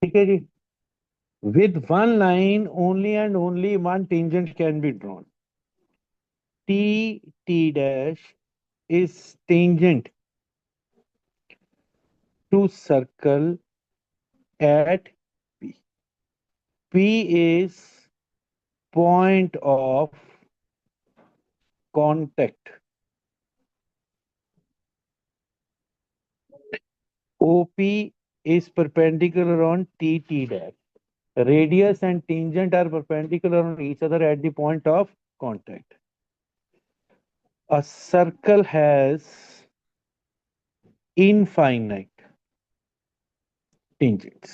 ठीक है जी। With one line only and only one tangent can be drawn. T T dash is tangent to circle at P. P is point of contact. OP is perpendicular on TT dash. Radius and tangent are perpendicular on each other at the point of contact. A circle has infinite tangents.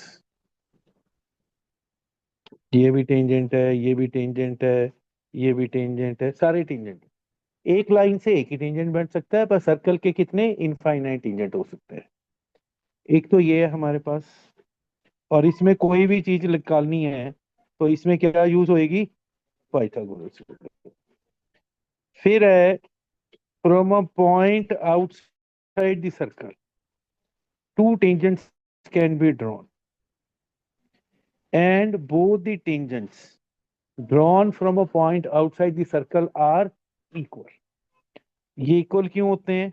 ये भी tangent है, ये भी tangent है, ये भी tangent है, सारे टेंजेंट. एक लाइन से एक ही टेंजेंट बन सकता है, पर सर्कल के कितने इनफाइनाइट टेंजेंट हो सकते हैं. एक तो ये है हमारे पास. और इसमें कोई भी चीज निकालनी है तो इसमें क्या यूज होएगी, पाइथागोरस. फिर है from a point outside the circle to tangents can be drawn and both the tangents drawn from a point outside the circle are equal. ये इक्वल क्यों होते हैं?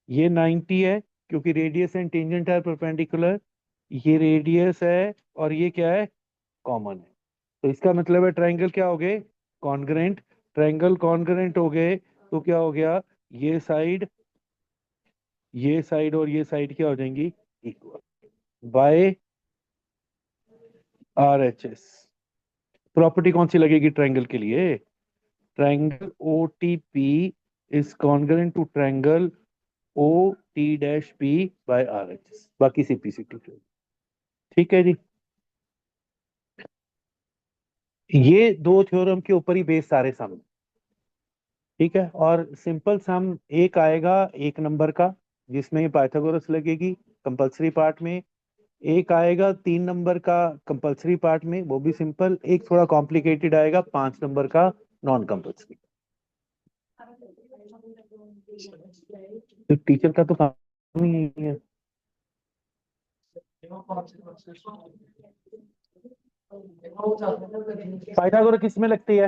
ये 90 है क्योंकि radius and tangent are perpendicular. ये रेडियस है और ये क्या है, कॉमन है. तो इसका मतलब है ट्रायंगल क्या हो गए, कॉन्ग्रेंट. ट्रायंगल कॉन्ग्रेंट हो गए तो क्या हो गया, ये साइड, ये साइड और ये साइड क्या हो जाएंगी, इक्वल बाय RHS. प्रॉपर्टी कौन सी लगेगी ट्रायंगल के लिए, triangle OTP is congruent to triangle OT-P by RHS. बाकी CPCT. ठीक है जी. ये दो थ्योरम के ऊपर ही बेस सारे सम. ठीक है. और सिंपल सम एक आएगा एक नंबर का जिसमें पाइथागोरस लगेगी कंपलसरी पार्ट में. एक आएगा 3 नंबर का कंपलसरी पार्ट में, वो भी सिंपल. एक थोड़ा कॉम्प्लिकेटेड आएगा 5 नंबर का नॉन कंपलसरी. तो टीचर का तो काम ही नहीं है. पाइथागोरस किस में लगती है?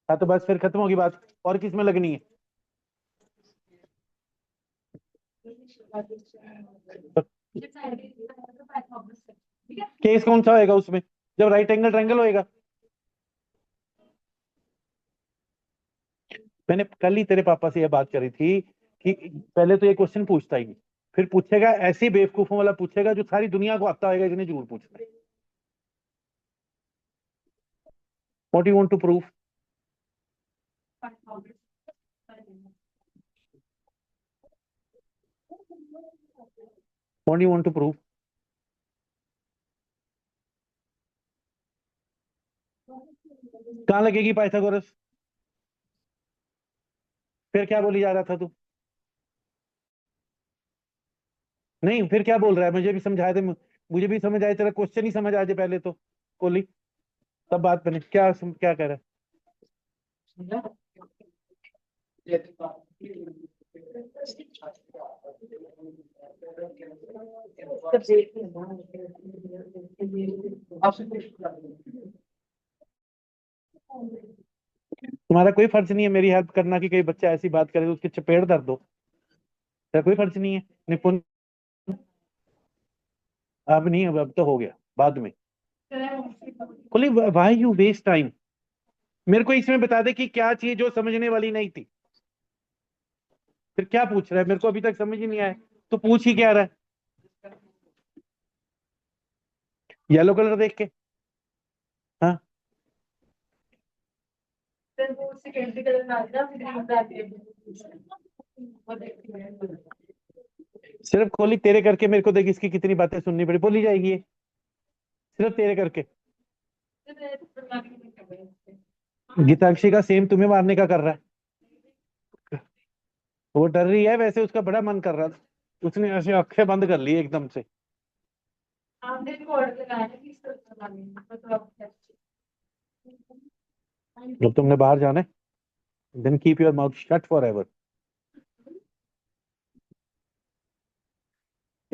हाँ तो बस फिर खत्म होगी बात. और किस में लगनी है? केस कौन सा होएगा उसमें, जब राइट एंगल ट्रायंगल होएगा. मैंने कल ही तेरे पापा से यह बात करी थी कि पहले तो ये क्वेश्चन पूछता ही नहीं, फिर पूछेगा ऐसे बेवकूफों वाला पूछेगा जो सारी दुनिया को आता होगा जिन्हें जरूर पूछना है. What you want to prove? What you want to prove? कहाँ लगेगी पाइथागोरस? फिर क्या बोली जा रहा था तू? नहीं फिर क्या बोल रहा है, मुझे भी समझाए दे. मुझे भी समझ आए, तेरा क्वेश्चन ही समझ आ जाए पहले तो कोहली, तब बात बने. क्या कह रहा है? तुम्हारा कोई फर्ज नहीं है मेरी हेल्प करना कि कोई बच्चा ऐसी बात करे तो उसके चपेट दर्द दो. तेरा कोई फर्ज नहीं है निपुण. अब नहीं, अब तो हो गया बाद में. Kohli why you waste time? मेरे को इसमें बता दे कि क्या चीज जो समझने वाली नहीं थी. फिर क्या पूछ रहा है, मेरे को अभी तक समझ ही नहीं आया. तो पूछ ही क्या रहा है? येलो कलर देख के. हाँ. सिर्फ कोहली तेरे करके मेरे को देख इसकी कितनी बातें सुननी पड़ी, बोली जाएगी ये सिर्फ तेरे करके. गीताक्षी का सेम तुम्हें मारने का कर रहा है. वो डर रही है, वैसे उसका बड़ा मन कर रहा था. उसने ऐसे आंखें बंद कर ली एकदम से. जब तुमने बाहर जाना है then keep your mouth shut forever.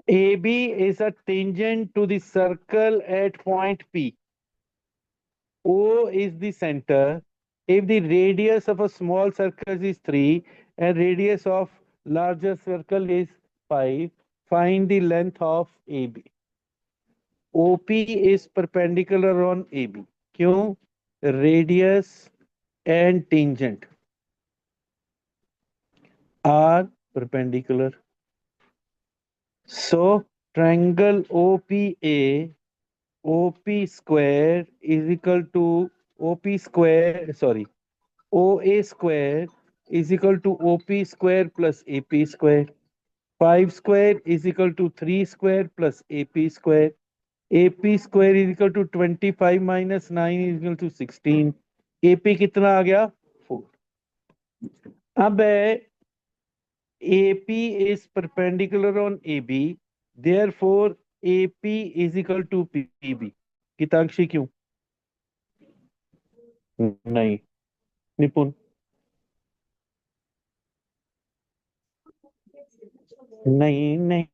AB is a tangent to the circle at point P. O is the center. If the radius of a small circle is 3 and radius of larger circle is 5, find the length of AB. OP is perpendicular on AB. क्यों? Radius and tangent are perpendicular. So triangle OPA, OP square is equal to OP square, sorry, OA square is equal to OP square plus AP square. 5 square is equal to 3 square plus AP square. AP square is equal to 25 minus 9 is equal to 16. AP कितना आ गया? 4. अब AP is perpendicular on AB, therefore AP is equal to PB. कितांक्षी क्यों? नहीं. निपुण? नहीं नहीं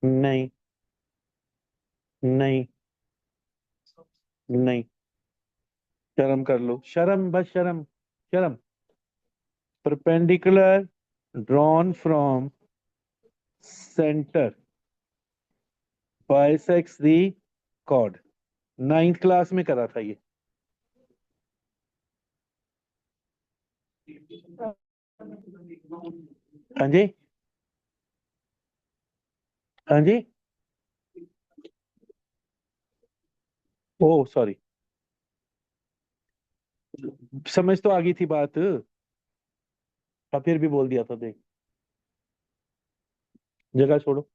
नहीं नहीं नहीं. शर्म कर लो, शर्म, बस शर्म, शर्म. Perpendicular drawn from center bisects the chord. 9th class में करा था ये. हाँ जी, हाँ जी. ओ सॉरी, समझ तो आ गई थी बात, और फिर भी बोल दिया था. देख, जगह छोड़ो,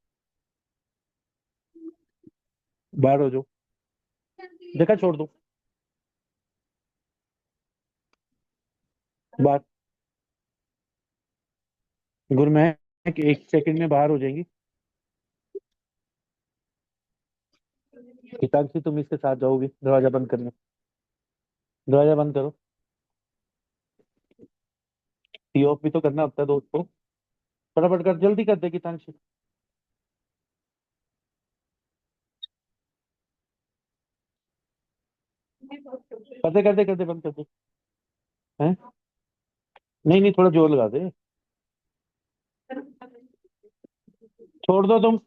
बाहर हो जाओ, जगह छोड़ दो, बाहर. गुरमहक 1 सेकंड में बाहर हो जाएंगी. हितांशी तुम इसके साथ जाओगी, दरवाजा बंद करने. दरवाजा बंद करो. टी ऑफ भी तो करना होता है दोस्त को. फटाफट कर, जल्दी कर दे हितांशी. कर दे बंद कर दे. हैं? नहीं नहीं, थोड़ा जोर लगा दे. छोड़ दो तुम.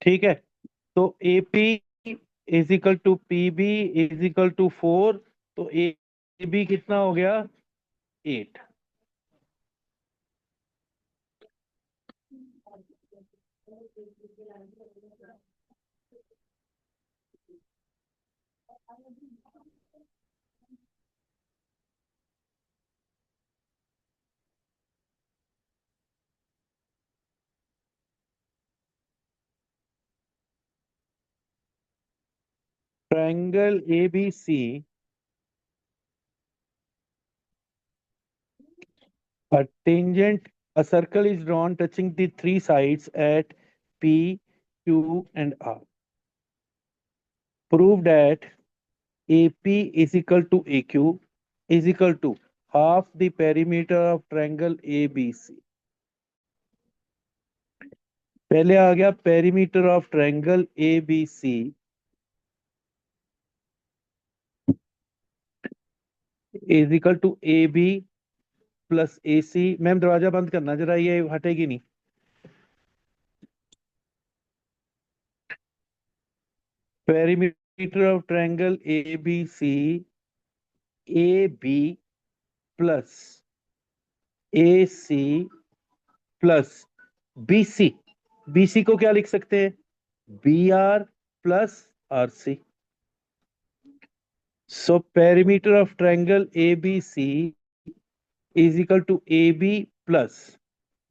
ठीक है, तो AP is equal to PB is equal to 4. तो AB कितना हो गया? 8. Triangle ABC, a tangent, a circle is drawn touching the three sides at P, Q, and R. Prove that AP is equal to AQ is equal to half the perimeter of triangle ABC. पहले आ गया perimeter of triangle ABC is equal to AB plus AC. Ma'am दरवाजा बंद करना जरा, ये हटेगी नहीं. Perimeter of triangle ABC, AB plus AC plus BC. BC को क्या लिख सकते हैं? BR plus RC. So perimeter of triangle ABC is equal to AB plus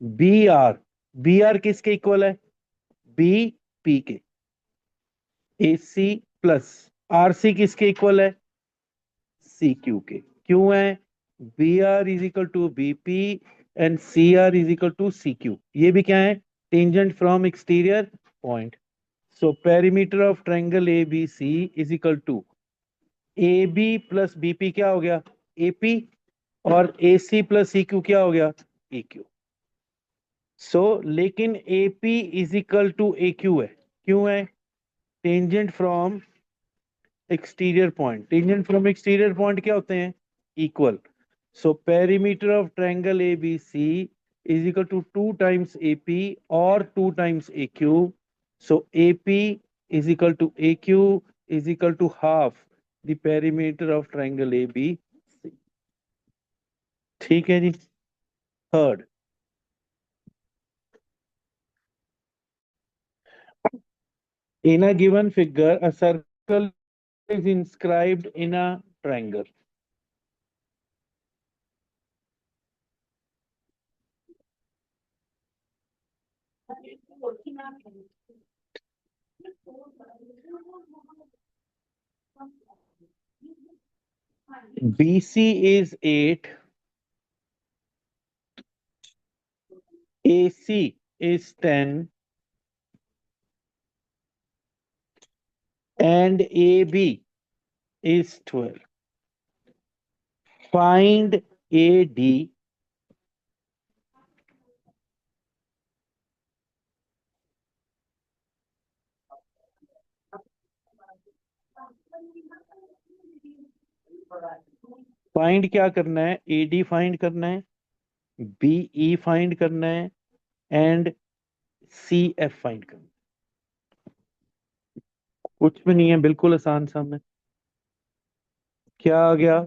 BR. BR किसके इक्वल है? BP के. AC प्लस RC किसके इक्वल है? CQ के. क्यों है? BR is equal to BP and CR is equal to CQ. ये भी क्या है? Tangent from exterior point. So perimeter of triangle ABC is equal to AB plus BP क्या हो गया? AP और AC प्लस EQ क्या हो गया? EQ। सो लेकिन AP is equal to AQ है। क्यों है? Tangent from exterior point. Tangent from exterior point क्या होते हैं? Equal. So perimeter of triangle ABC is equal to 2 times AP और 2 times AQ। So AP is equal to AQ is equal to half the perimeter of triangle ABC। ठीक है जी। Third, in a given figure a circle is inscribed in a triangle. BC is 8, AC is 10, and AB is 12. Find AD. Find क्या करना है? AD find करना है, BE find करना है, एंड CF फाइंड करना है। कुछ भी नहीं है, बिल्कुल आसान सा है। क्या आ गया?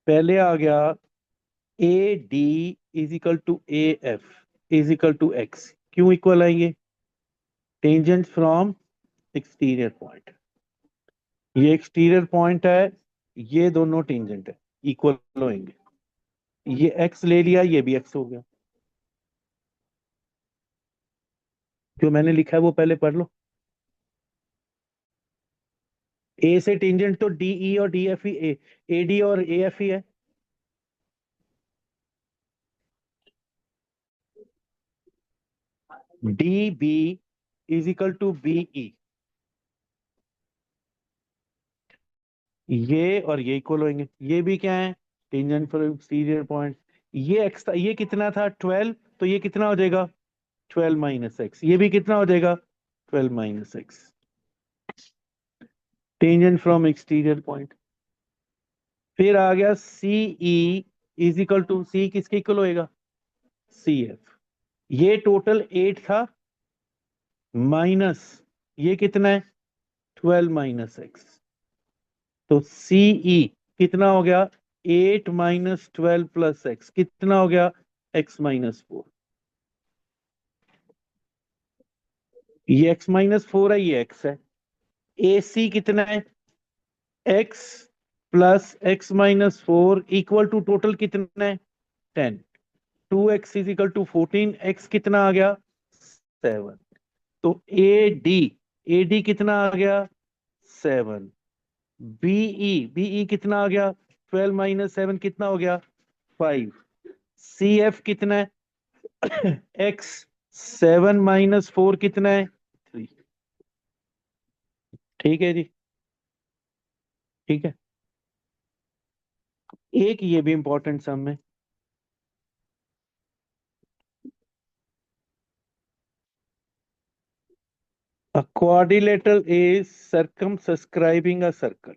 पहले आ गया AD is equal to AF is equal to X। क्यों इक्वल है ये? Tangent from exterior point. ये एक्सटीरियर पॉइंट है, ये दोनों टेंजेंट है, इक्वल होंगे। ये X ले लिया, ये भी X हो गया। जो मैंने लिखा है वो पहले पढ़ लो। ए से टेंजेंट तो DE और DF ही, AD और AF ही है। DB is equal to BE। ये और ये इक्वल होंगे। ये भी क्या है? Tangent for exterior point. ये एक्स था, ये कितना था? 12। तो ये कितना हो जाएगा? 12 माइनस एक्स। ये भी कितना हो जाएगा? 12 minus x. Tangent from exterior point. फिर आ गया CE इज इक्वल टू, सी किसके इक्वल होएगा? CF। ये टोटल 8 था, माइनस ये कितना है? 12 माइनस एक्स। तो CE कितना हो गया? 8 माइनस 12 प्लस एक्स कितना हो गया? X-4। ये X-4 है, ये X है। AC कितना है? X plus X-4 equal to total कितना है? 10। 2X is equal to 14। X कितना आ गया? 7। तो AD कितना आ गया? 7। बीई कितना आ गया? 12 माइनस 7 कितना हो गया? 5। CF कितना है? X 7 माइनस 4 कितना है? 3। ठीक है जी। ठीक है। एक ये भी इंपॉर्टेंट सम है। A quadrilateral is circumscribing a circle.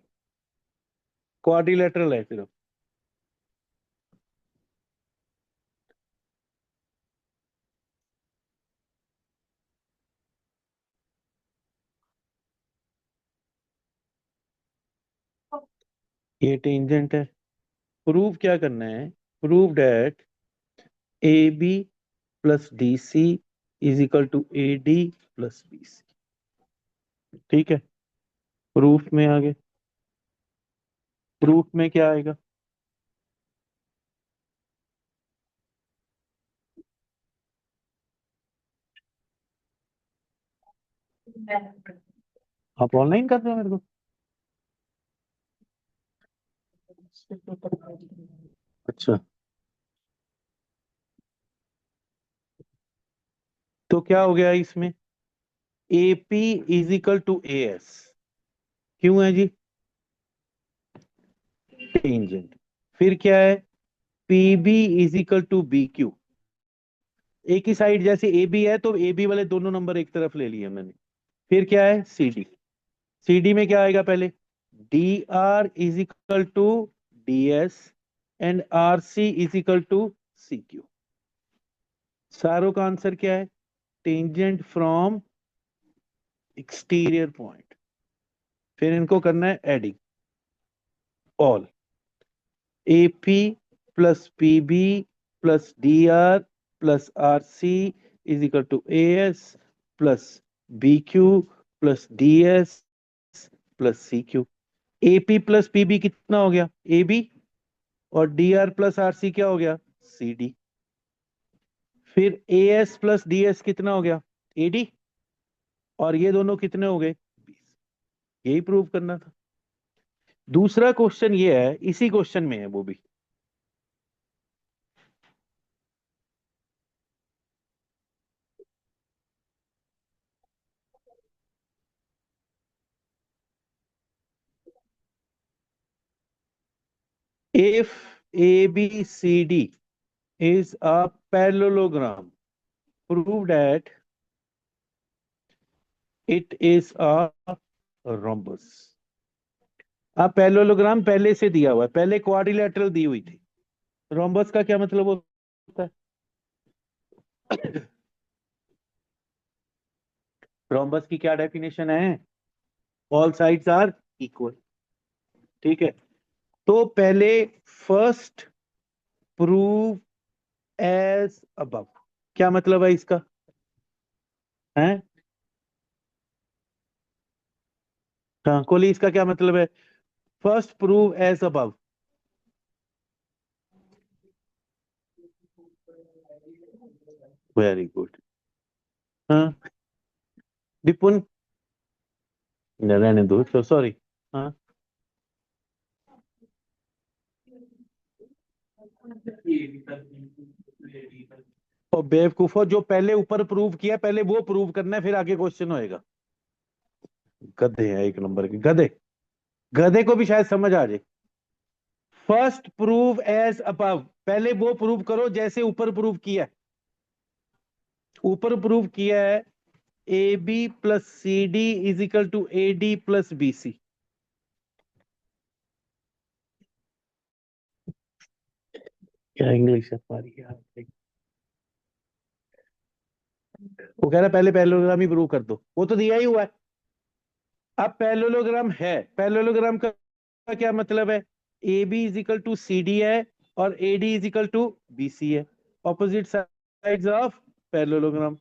Quadrilateral है सिर्फ। ये टेंजेंट है। प्रूव क्या करना है? Prove that AB plus DC is equal to AD plus BC। ठीक है। प्रूफ में आगे, प्रूफ में क्या आएगा? आप ऑनलाइन कर रहे हो मेरे को? अच्छा। तो क्या हो गया इसमें? AP is equal to AS। क्यों है जी? टेंजेंट। फिर क्या है? P B is equal to B Q. एक ही साइड जैसे ए बी है तो ए बी वाले दोनों नंबर एक तरफ ले लिए मैंने। फिर क्या है सी डी। सी डी में क्या आएगा पहले, D R is equal to D S and R C is equal to C Q. सारों का आंसर क्या है, टेंजेंट फ्रॉम एक्सटीरियर पॉइंट। फिर इनको करना है adding, all A P plus P B plus D R plus R C is equal to A S plus B Q plus D S plus C Q. A P plus P B कितना हो गया, A B, और D R plus R C क्या हो गया, C D. फिर A S plus D S कितना हो गया, ए डी, और ये दोनों कितने हो गए, 20। यही प्रूव करना था। दूसरा क्वेश्चन ये है, इसी क्वेश्चन में है वो भी। If A B C D is a parallelogram, prove that it is a rhombus। अब पैरेललोग्राम पहले से दिया हुआ है, पहले क्वाड्रिलेटरल दी हुई थी। रोम्बस का क्या मतलब होता है, रोम्बस की क्या डेफिनेशन है, ऑल साइड्स आर इक्वल। ठीक है, तो पहले फर्स्ट प्रूव एज अबव, क्या मतलब है इसका, है हाँ कोहली, इसका क्या मतलब है, first prove as above. Very good. हाँ विपुल, रहने दो, सॉरी। हाँ और बेवकूफो, जो पहले ऊपर प्रूव किया पहले वो प्रूव करना है, फिर आगे क्वेश्चन होएगा। गधे हैं एक नंबर के गधे। गधे को भी शायद समझ आ जाए। फर्स्ट प्रूव एज अबव, पहले वो प्रूव करो जैसे ऊपर प्रूव किया है। ऊपर प्रूव किया है A B plus C D is equal to A D plus B C. क्या इंग्लिश है तुम्हारी यार। वो कह रहा है पहले पैरेललोग्राम ही प्रूव कर दो, वो तो दिया ही हुआ है। अब पैरेललोग्राम है, पैरेललोग्राम का क्या मतलब है, A B is equal to C D है और A D is equal to B C है, opposite sides of parallelogram.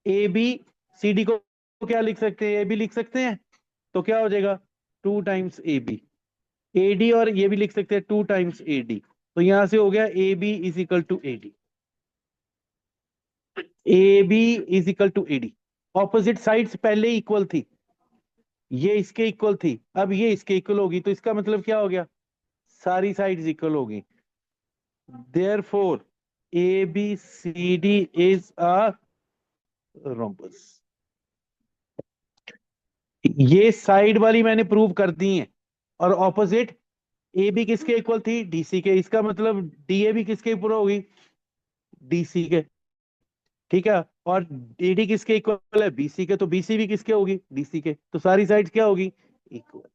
A B C D को क्या लिख सकते हैं, ए बी लिख सकते हैं, तो क्या हो जाएगा, two times A B. A D और ये भी लिख सकते हैं, टू टाइम्स ए डी। तो यहां से हो गया A B is equal to A D, A B is equal to A D. Opposite sides पहले इक्वल थी, ये इसके इक्वल थी, अब ये इसके इक्वल होगी, तो इसका मतलब क्या हो गया, सारी साइड्स इक्वल होगी। Therefore A B C D is a rhombus. ये साइड वाली मैंने प्रूव कर दी है, और ऑपोजिट ए बी किसके इक्वल थी, डीसी के, इसका मतलब डी ए भी किसके ऊपर होगी, डीसी के। ठीक है, और डी किसके इक्वल है, बीसी के, तो बीसी भी किसके होगी, डीसी के, तो सारी साइड्स क्या होगी, इक्वल।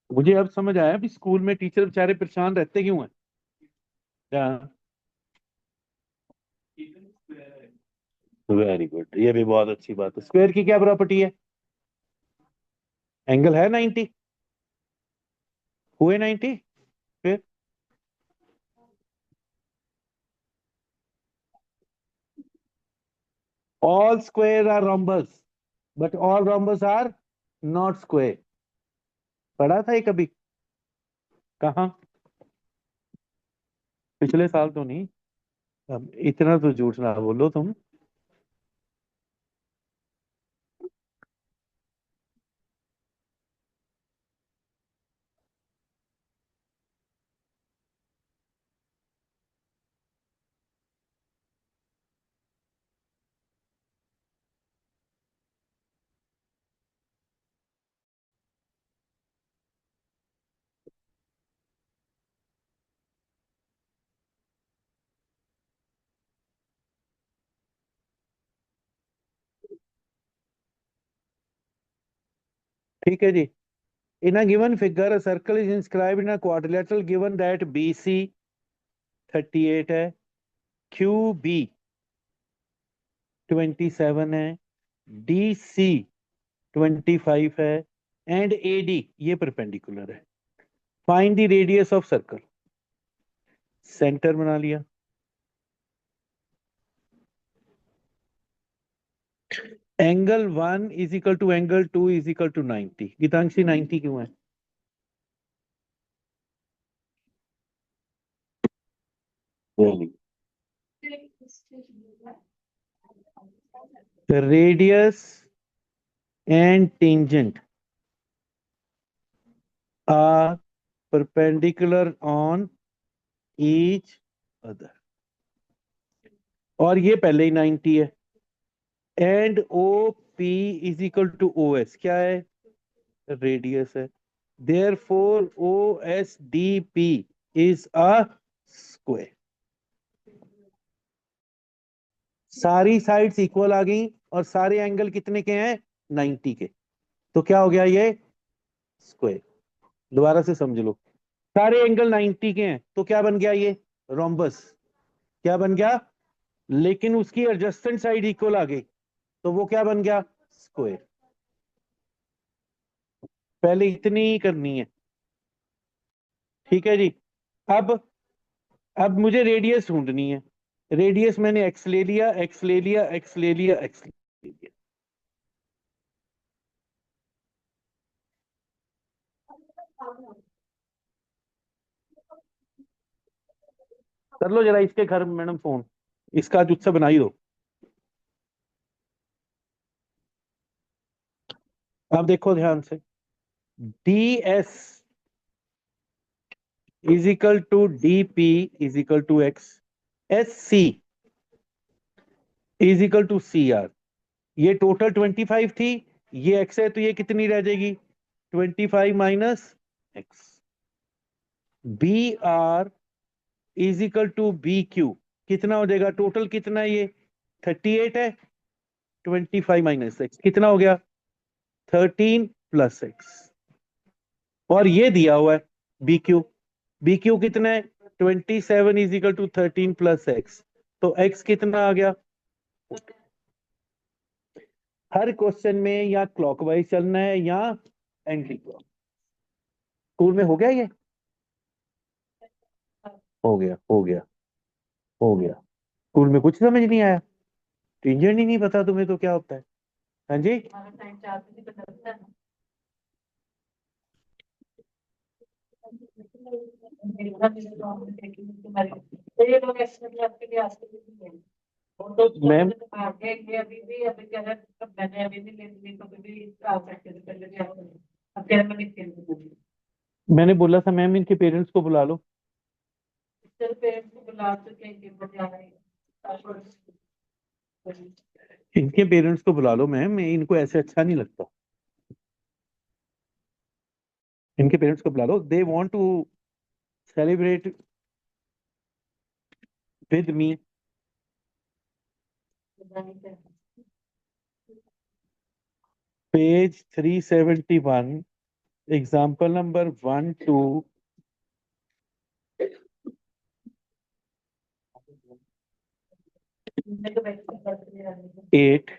मुझे अब समझ आया भी स्कूल में टीचर बेचारे परेशान रहते क्यों हैं। क्या, वेरी गुड, ये भी बहुत अच्छी बात है। स्क्वायर की क्या प्रॉपर्टी है, एंगल है 90, हुए 90। फिर all square are rhombus but all rhombus are not square. पढ़ा था ये कभी, कहाँ, पिछले साल तो नहीं। अब इतना तो झूठ ना बोलो तुम। ठीक है जी। In a given figure, a circle is inscribed in a quadrilateral given that BC 38 है, QB 27 है, DC 25 है, एंड AD ये परपेंडिकुलर है। Find the radius of circle. Centre बना लिया। Angle 1 is equal to angle 2 is equal to 90। Geetanshi 90 क्यों है? Radius and tangent are perpendicular on each other। और ये पहले ही 90 है। And O P is equal to O S क्या है? रेडियस है। Therefore O S D P is a square. सारी साइड्स इक्वल आ गई और सारे एंगल कितने के हैं? 90 के। तो क्या हो गया ये? स्क्वायर। दोबारा से समझ लो। सारे एंगल 90 के हैं तो क्या बन गया ये? रोम्बस। क्या बन गया? लेकिन उसकी एडजस्टेंट साइड इक्वल आ गई तो वो क्या बन गया? स्क्वायर। पहले इतनी ही करनी है। ठीक है जी। अब अब मुझे रेडियस ढूंढनी है। रेडियस मैंने एक्स ले लिया, एक्स ले लिया, एक्स ले लिया, एक्स ले लिया। कर लो जरा इसके घर मैडम फोन। इसका जुत्सा बना ही दो। अब देखो ध्यान से। D S is equal to D P is equal to X. S C is equal to C R. ये टोटल 25 थी। ये एक्स है तो ये कितनी रह जाएगी? 25 minus X. B R is equal to B Q कितना हो जाएगा? टोटल कितना है ये? 38 है। 25 माइनस एक्स कितना हो गया? 13 प्लस एक्स। और ये दिया हुआ है बी क्यू। बी क्यू कितना है? 27 is equal to 13 plus X. तो एक्स कितना आ गया? हर क्वेश्चन में या क्लॉकवाइज चलना है या एंटी क्लॉक। स्कूल में हो गया ये? हो गया, हो गया, हो गया। स्कूल में कुछ समझ नहीं आया? टेंजेंट ही नहीं पता तुम्हें तो क्या होता है? हाँ जी। मैम मैंने बोला था मैम इनके पेरेंट्स को बुला लो। इनके पेरेंट्स को बुला लो मैम, इनको ऐसे अच्छा नहीं लगता। इनके पेरेंट्स को बुला लो, they want to celebrate with me. Page 371 example number 1 2 8।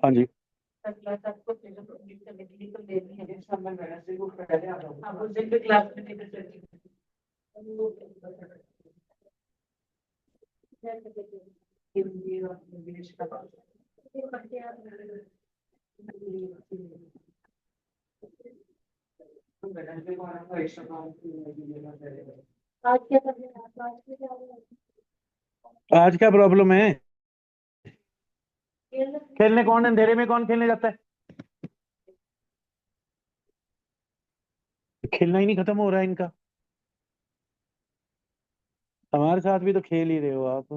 हाँ जी। आज क्या प्रॉब्लम है? खेलने कौन, अंधेरे में कौन खेलने जाता है? खेलना ही नहीं खत्म हो रहा है इनका। हमारे साथ भी तो खेल ही रहे हो आप।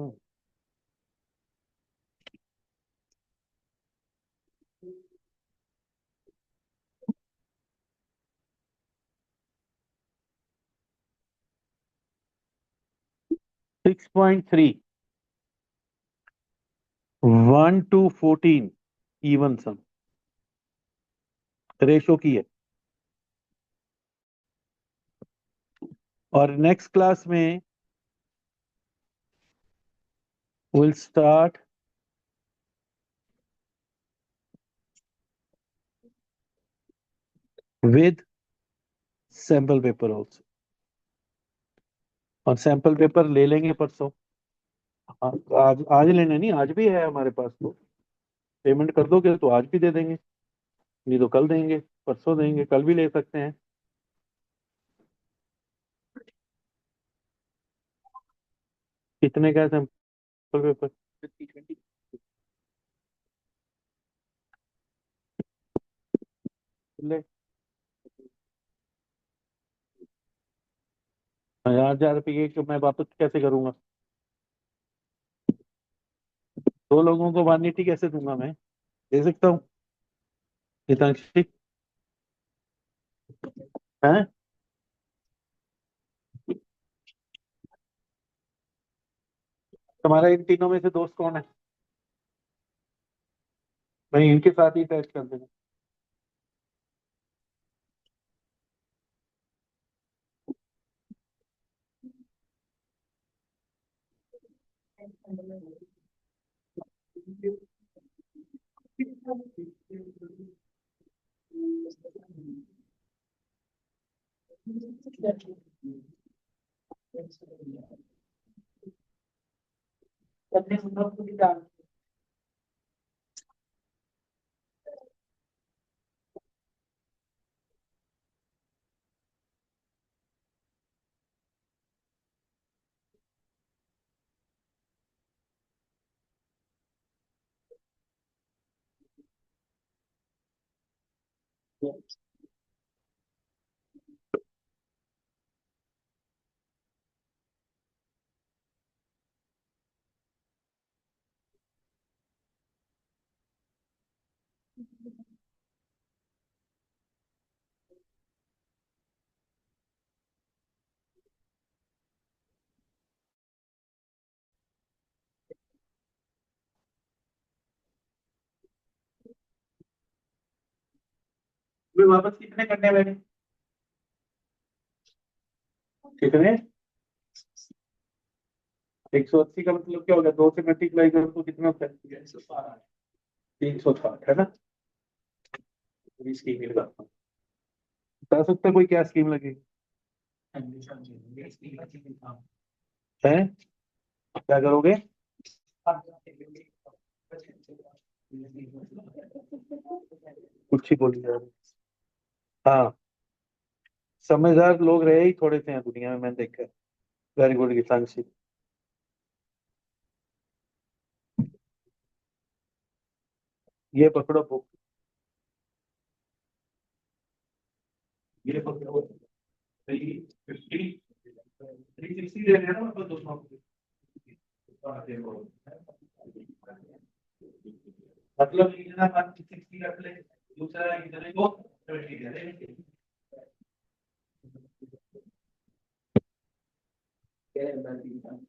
6.3 1 to 14 इवन सम रेशो की है। और नेक्स्ट क्लास में will start with sample paper also, और सैंपल पेपर ले लेंगे परसों। आज आज लेने नहीं, आज भी है हमारे पास, तो पेमेंट कर दोगे तो आज भी दे देंगे, नहीं तो कल देंगे, परसों देंगे, कल भी ले सकते हैं। कितने का है सैंपल पेपर? ले 1000 रुपये की मैं वापस कैसे करूंगा? 2 लोगों को वारनिटी कैसे दूंगा मैं? दे सकता हूँ हितांशी? है? तुम्हारा इन तीनों में से दोस्त कौन है? मैं इनके साथ ही टेस्ट कर देना। वे वापस कितने करने मैंने? कितने? 180 का मतलब क्या हो गया? 2 से मल्टीप्लाई करो तो कितना होता है? 360 है ना? पूरी स्कीम लगा, बता सकता है कोई क्या स्कीम लगेगी? है? क्या करोगे? कुछ ही बोली जा रही। हाँ, समझदार लोग रहे ही थोड़े से हैं दुनिया में, मैंने देखा है। Very good Geetanshi. ये पकड़ो बुक, ये पकड़ो। 350 360 दे रहे हैं ना मतलब दोस्तों को। मतलब इतना 160 रख ले, दूसरा इतने को 70 दे देंगे। क्या है बात?